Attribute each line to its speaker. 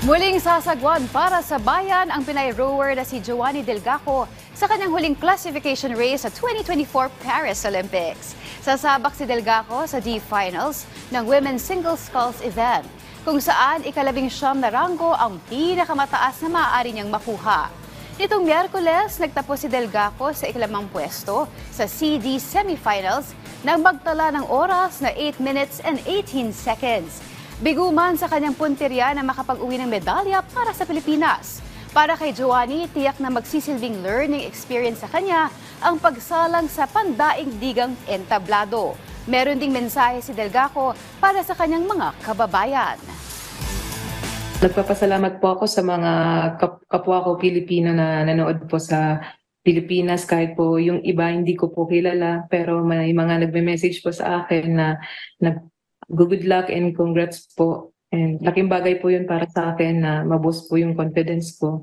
Speaker 1: Muling sasagwan para sa bayan ang Pinay rower na si Joanny Delgaco sa kanyang huling classification race sa 2024 Paris Olympics. Sasabak si Delgaco sa D-Finals ng Women's Single Sculls event, kung saan ika-19 na ranggo ang pinakamataas na maaari niyang makuha. Nitong Miyerkules, nagtapos si Delgaco sa ika-5 pwesto sa CD semifinals nang magtala ng oras na 8 minutes and 18 seconds. Biguman sa kanyang punteriya na makapag-uwi ng medalya para sa Pilipinas. Para kay Joanny, tiyak na magsisilbing learning experience sa kanya ang pagsalang sa pandaigdigang entablado. Meron ding mensahe si Delgaco para sa kanyang mga kababayan.
Speaker 2: Nagpapasalamat po ako sa mga kapwa ko Pilipino na nanood po sa Pilipinas, kahit po yung iba hindi ko po kilala, pero may mga nagme-message po sa akin na good luck and congrats po. And laking bagay po yun para sa akin na maboost po yung confidence ko.